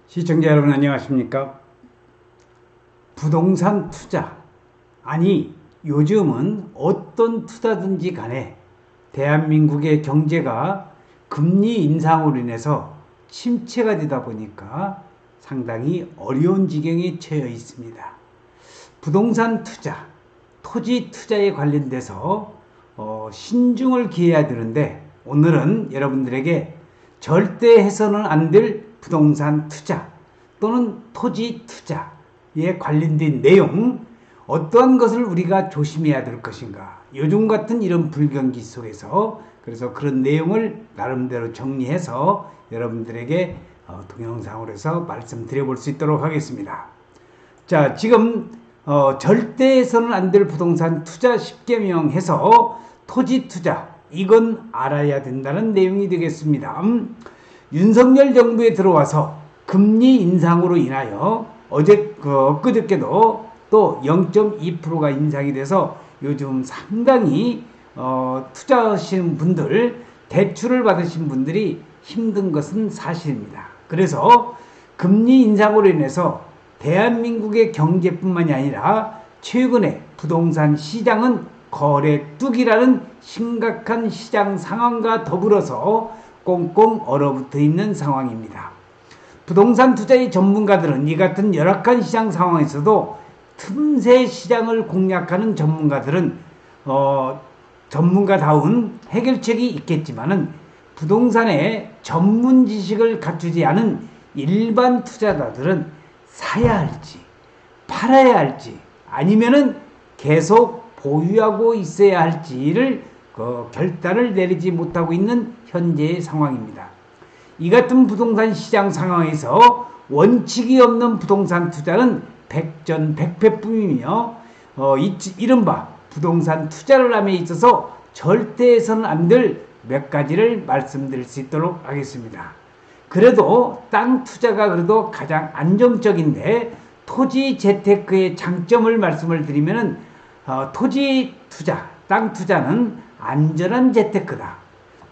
시청자 여러분 안녕하십니까? 부동산 투자, 아니 요즘은 어떤 투자든지 간에 대한민국의 경제가 금리 인상으로 인해서 침체가 되다 보니까 상당히 어려운 지경에 처해 있습니다. 부동산 투자, 토지 투자에 관련돼서 신중을 기해야 되는데, 오늘은 여러분들에게 절대 해서는 안 될 부동산 투자 또는 토지 투자에 관련된 내용, 어떠한 것을 우리가 조심해야 될 것인가, 요즘 같은 이런 불경기 속에서 그래서 그런 내용을 나름대로 정리해서 여러분들에게 동영상으로 해서 말씀드려 볼 수 있도록 하겠습니다. 자, 지금 절대 해서는 안 될 부동산 투자 10개명 해서 토지 투자, 이건 알아야 된다는 내용이 되겠습니다. 윤석열 정부에 들어와서 금리 인상으로 인하여 엊그저께도 또 0.2%가 인상이 돼서 요즘 상당히 투자하시는 분들, 대출을 받으신 분들이 힘든 것은 사실입니다. 그래서 금리 인상으로 인해서 대한민국의 경제뿐만이 아니라 최근에 부동산 시장은 거래 뚝이라는 심각한 시장 상황과 더불어서 꽁꽁 얼어붙어 있는 상황입니다. 부동산 투자의 전문가들은 이 같은 열악한 시장 상황에서도 틈새 시장을 공략하는 전문가들은 전문가다운 해결책이 있겠지만은 부동산의 전문 지식을 갖추지 않은 일반 투자자들은 사야 할지 팔아야 할지 아니면은 계속 보유하고 있어야 할지를 결단을 내리지 못하고 있는 현재의 상황입니다. 이 같은 부동산 시장 상황에서 원칙이 없는 부동산 투자는 백전백패뿐이며 이른바 부동산 투자를 함에 있어서 절대 해서는 안 될 몇 가지를 말씀드릴 수 있도록 하겠습니다. 그래도 땅 투자가 그래도 가장 안정적인데, 토지 재테크의 장점을 말씀을 드리면은 토지 투자, 땅 투자는 안전한 재테크다.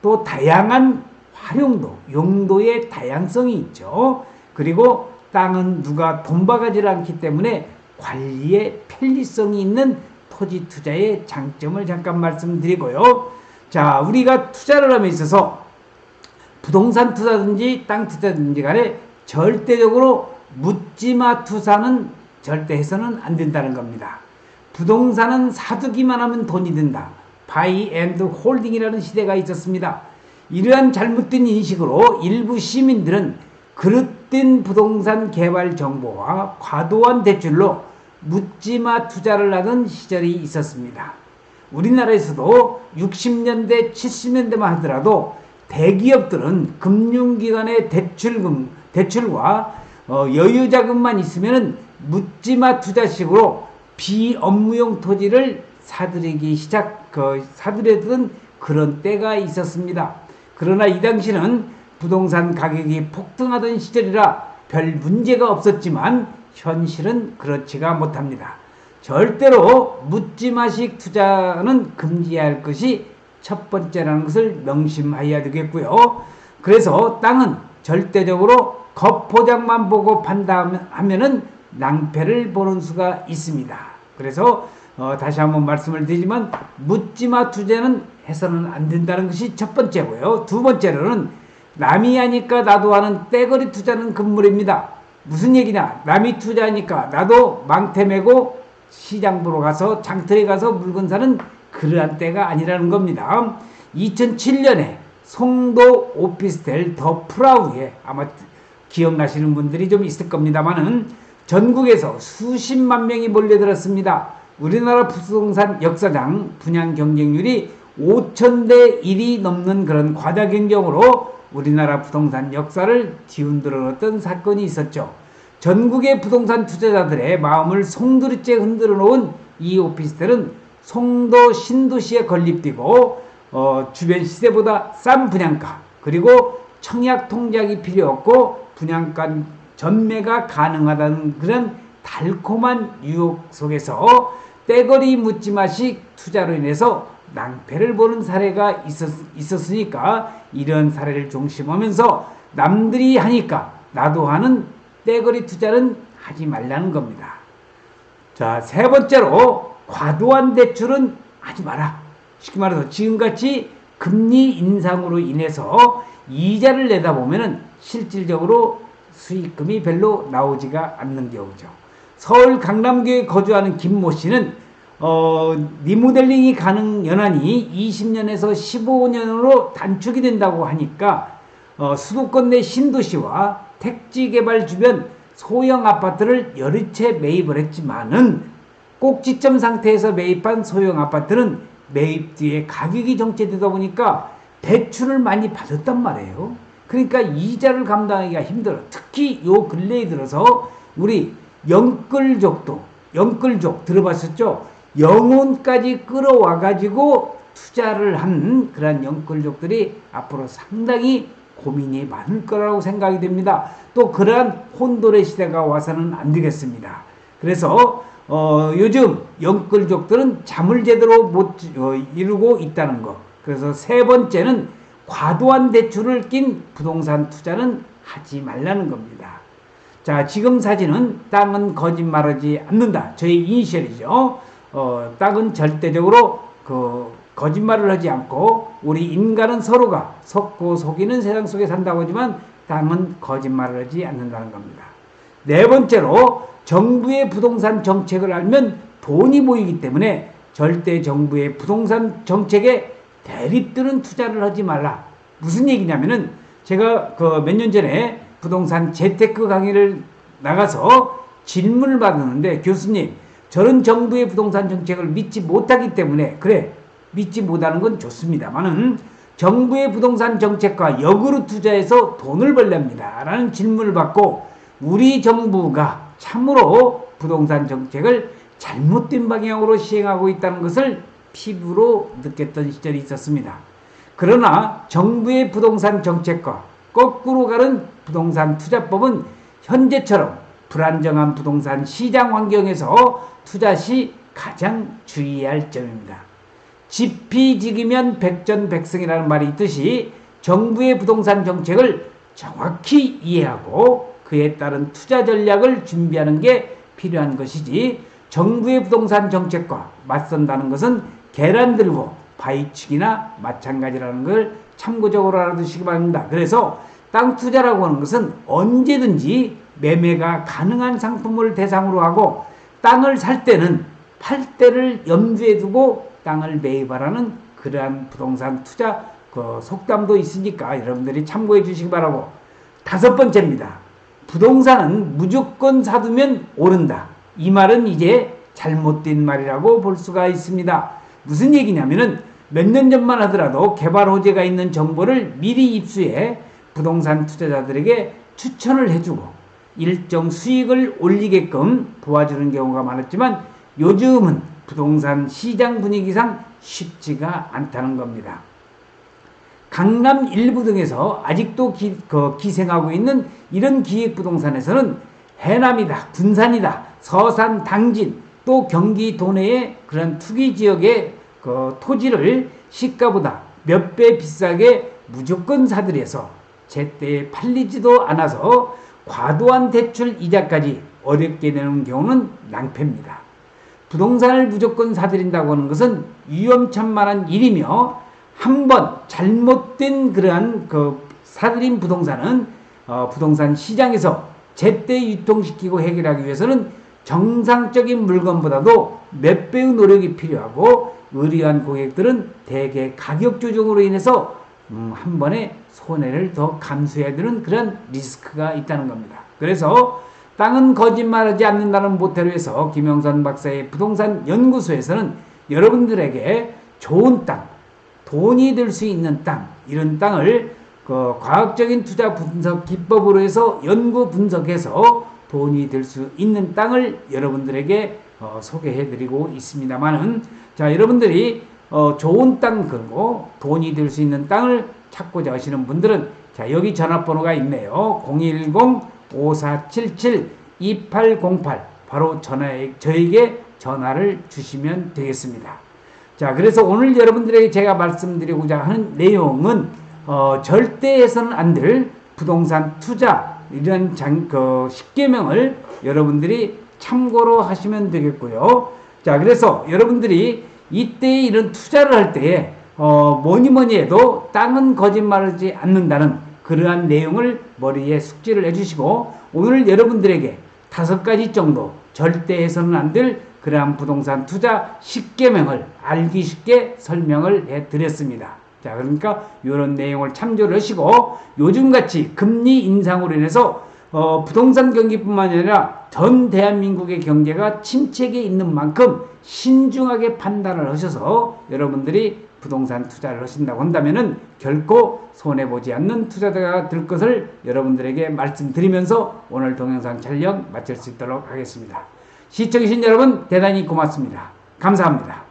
또 다양한 활용도, 용도의 다양성이 있죠. 그리고 땅은 누가 돈바가지를 않기 때문에 관리에 편리성이 있는 토지 투자의 장점을 잠깐 말씀드리고요. 자, 우리가 투자를 함에 있어서 부동산 투자든지 땅 투자든지 간에 절대적으로 묻지마 투자는 절대 해서는 안 된다는 겁니다. 부동산은 사두기만 하면 돈이 든다. 바이 앤드 홀딩이라는 시대가 있었습니다. 이러한 잘못된 인식으로 일부 시민들은 그릇된 부동산 개발 정보와 과도한 대출로 묻지마 투자를 하던 시절이 있었습니다. 우리나라에서도 60년대, 70년대만 하더라도 대기업들은 금융기관의 대출과 여유자금만 있으면 묻지마 투자식으로 비업무용 토지를 사들이던 그런 때가 있었습니다. 그러나 이 당시는 부동산 가격이 폭등하던 시절이라 별 문제가 없었지만 현실은 그렇지가 못합니다. 절대로 묻지마식 투자는 금지해야 할 것이 첫 번째라는 것을 명심해야 되겠고요. 그래서 땅은 절대적으로 겉포장만 보고 판단하면은 낭패를 보는 수가 있습니다. 그래서 다시 한번 말씀을 드리지만 묻지마 투자는 해서는 안 된다는 것이 첫 번째고요. 두 번째로는 남이 하니까 나도 하는 떼거리 투자는 금물입니다. 무슨 얘기냐? 남이 투자하니까 나도 망태 메고 시장 보러 가서 장터에 가서 물건 사는 그러한 때가 아니라는 겁니다. 2007년에 송도 오피스텔 더 프라우에 아마 기억나시는 분들이 좀 있을 겁니다만은 전국에서 수십만 명이 몰려들었습니다. 우리나라 부동산 역사상 분양 경쟁률이 5,000대 1이 넘는 그런 과다 경쟁으로 우리나라 부동산 역사를 뒤흔들었던 사건이 있었죠. 전국의 부동산 투자자들의 마음을 송두리째 흔들어 놓은 이 오피스텔은 송도 신도시에 건립되고 주변 시세보다 싼 분양가, 그리고 청약 통장이 필요 없고 분양가 전매가 가능하다는 그런 달콤한 유혹 속에서 떼거리 묻지마식 투자로 인해서 낭패를 보는 사례가 있었으니까 이런 사례를 중심하면서 남들이 하니까 나도 하는 떼거리 투자는 하지 말라는 겁니다. 자, 세 번째로 과도한 대출은 하지 마라. 쉽게 말해서 지금같이 금리 인상으로 인해서 이자를 내다 보면은 실질적으로 수익금이 별로 나오지가 않는 경우죠. 서울 강남구에 거주하는 김모 씨는 리모델링이 가능 연한이 20년에서 15년으로 단축이 된다고 하니까 수도권 내 신도시와 택지 개발 주변 소형 아파트를 여러 채 매입을 했지만은 꼭지점 상태에서 매입한 소형 아파트는 매입 뒤에 가격이 정체되다 보니까 대출을 많이 받았단 말이에요. 그러니까 이자를 감당하기가 힘들어. 특히 요 근래에 들어서 우리 영끌족 들어봤었죠? 영혼까지 끌어와 가지고 투자를 한 그런 영끌족들이 앞으로 상당히 고민이 많을 거라고 생각이 됩니다. 또 그러한 혼돈의 시대가 와서는 안 되겠습니다. 그래서 요즘 영끌족들은 잠을 제대로 못 이루고 있다는 거. 그래서 세 번째는 과도한 대출을 낀 부동산 투자는 하지 말라는 겁니다. 자, 지금 사진은 땅은 거짓말하지 않는다. 저의 이니셜이죠. 땅은 절대적으로 거짓말을 하지 않고 우리 인간은 서로가 속고 속이는 세상 속에 산다고 하지만 땅은 거짓말을 하지 않는다는 겁니다. 네 번째로 정부의 부동산 정책을 알면 돈이 모이기 때문에 절대 정부의 부동산 정책에 대립되는 투자를 하지 말라. 무슨 얘기냐면은 제가 몇 년 전에 부동산 재테크 강의를 나가서 질문을 받았는데, 교수님, 저는 정부의 부동산 정책을 믿지 못하기 때문에, 그래, 믿지 못하는 건 좋습니다만은 정부의 부동산 정책과 역으로 투자해서 돈을 벌랍니다 라는 질문을 받고, 우리 정부가 참으로 부동산 정책을 잘못된 방향으로 시행하고 있다는 것을 피부로 느꼈던 시절이 있었습니다. 그러나 정부의 부동산 정책과 거꾸로 가는 부동산 투자법은 현재처럼 불안정한 부동산 시장 환경에서 투자 시 가장 주의해야 할 점입니다. 지피지기면 백전백승이라는 말이 있듯이 정부의 부동산 정책을 정확히 이해하고 그에 따른 투자 전략을 준비하는 게 필요한 것이지, 정부의 부동산 정책과 맞선다는 것은 계란 들고 바위치기나 마찬가지라는 걸 참고적으로 알아두시기 바랍니다. 그래서 땅 투자라고 하는 것은 언제든지 매매가 가능한 상품을 대상으로 하고, 땅을 살 때는 팔 때를 염두에 두고 땅을 매입하라는 그러한 부동산 투자 속담도 있으니까 여러분들이 참고해 주시기 바라고, 다섯 번째입니다. 부동산은 무조건 사두면 오른다. 이 말은 이제 잘못된 말이라고 볼 수가 있습니다. 무슨 얘기냐면은 몇 년 전만 하더라도 개발 호재가 있는 정보를 미리 입수해 부동산 투자자들에게 추천을 해주고 일정 수익을 올리게끔 도와주는 경우가 많았지만, 요즘은 부동산 시장 분위기상 쉽지가 않다는 겁니다. 강남 일부 등에서 아직도 기생하고 있는 이런 기획부동산에서는 해남이다, 군산이다, 서산, 당진, 또 경기 도내의 그런 투기지역의 토지를 시가보다 몇 배 비싸게 무조건 사들여서 제때에 팔리지도 않아서 과도한 대출 이자까지 어렵게 내는 경우는 낭패입니다. 부동산을 무조건 사들인다고 하는 것은 위험천만한 일이며, 한번 잘못된 그러한 사들인 부동산은 부동산 시장에서 제때 유통시키고 해결하기 위해서는 정상적인 물건보다도 몇 배의 노력이 필요하고, 의리한 고객들은 대개 가격 조정으로 인해서 한 번에 손해를 더 감수해야 되는 그런 리스크가 있다는 겁니다. 그래서 땅은 거짓말하지 않는다는 모토로에서 김영선 박사의 부동산 연구소에서는 여러분들에게 좋은 땅, 돈이 될 수 있는 땅, 이런 땅을 과학적인 투자 분석 기법으로 해서 연구 분석해서 돈이 될 수 있는 땅을 여러분들에게 소개해드리고 있습니다만은, 자, 여러분들이 좋은 땅, 그리고 돈이 될 수 있는 땅을 찾고자 하시는 분들은, 자, 여기 전화번호가 있네요. 010-5477-2808 바로 저에게 전화를 주시면 되겠습니다. 자, 그래서 오늘 여러분들에게 제가 말씀드리고자 하는 내용은 절대 해서는 안 될 부동산 투자 이런 10계명을 여러분들이 참고로 하시면 되겠고요. 자, 그래서 여러분들이 이때 이런 투자를 할 때에 뭐니 해도 땅은 거짓말하지 않는다는 그러한 내용을 머리에 숙지를 해주시고, 오늘 여러분들에게 5가지 정도 절대 해서는 안 될 그러한 부동산 투자 10계명을 알기 쉽게 설명을 해드렸습니다. 자, 그러니까 이런 내용을 참조를 하시고, 요즘같이 금리 인상으로 인해서 부동산 경기뿐만 아니라 전 대한민국의 경제가 침체기에 있는 만큼 신중하게 판단을 하셔서 여러분들이 부동산 투자를 하신다고 한다면은 결코 손해보지 않는 투자자가 될 것을 여러분들에게 말씀드리면서 오늘 동영상 촬영 마칠 수 있도록 하겠습니다. 시청해주신 여러분 대단히 고맙습니다. 감사합니다.